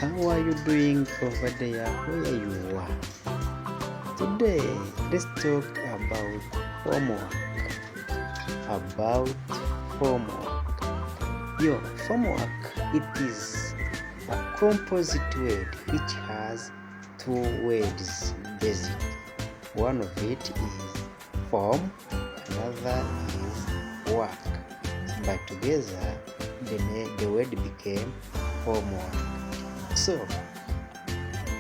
How are you doing over there where you are? Today, let's talk about formwork. Formwork, it is a composite word which has two words basic. One of it is form, another is work. But together, the word became formwork. So,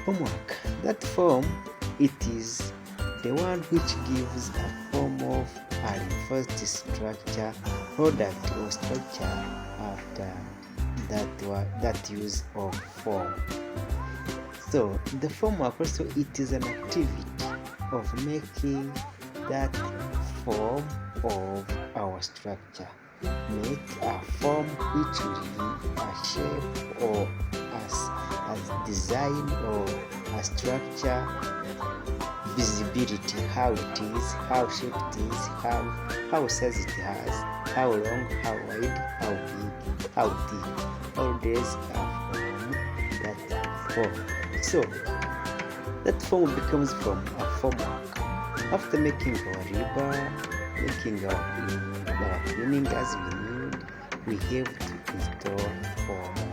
formwork, that form, it is the one which gives a form of a reinforced structure, product or structure after that use of form. So, the formwork also, it is an activity of making that form of our structure. Make a form which will give a shape or as design or a structure visibility, how it is, how shaped it is, how size it has, how long, how wide, how big, how thick. All these are from that form. So that form becomes from a formwork. After making our river, making our cleaning as we need, we have to install formwork.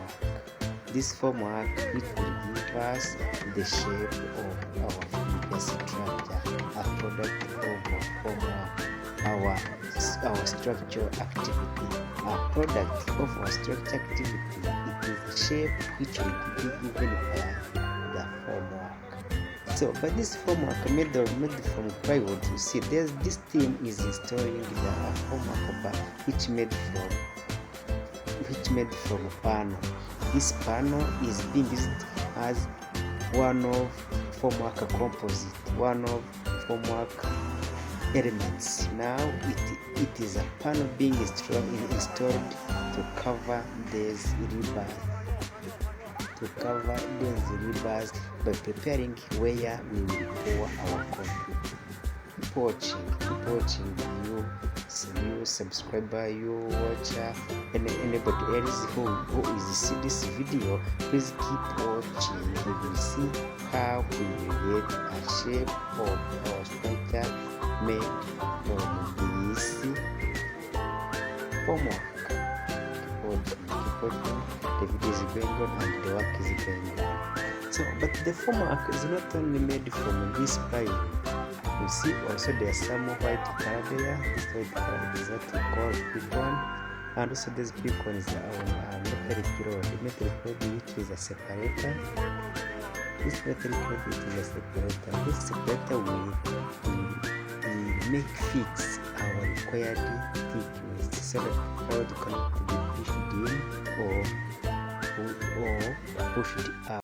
This formwork, it will give us the shape of our figure structure, a product of our formwork, our structural activity. A product of our structure activity, it is the shape which will be given by the formwork. So, but this formwork made from plywood, you see, this team is installing the formwork which made from a panel. This panel is being used as one of formwork composite, one of formwork elements. Now it is a panel being installed to cover these rivers, by preparing where we will pour our concrete. Keep watching you subscriber, you watcher, and anybody else who is seeing this video, please keep watching. You will see how we will get a shape of our structure made from this formwork. Keep watching. The video is going on and the work is going on. So, but the formwork is not only made from this plywood. You see also there are some white color there. This white color is what we call beacon, and also this beacon is our metallic rod. The metallic rod, which is a separator. This metallic rod, which is a separator. This separator will make fix our required thickness, so that rod cannot be pushed in or pushed out.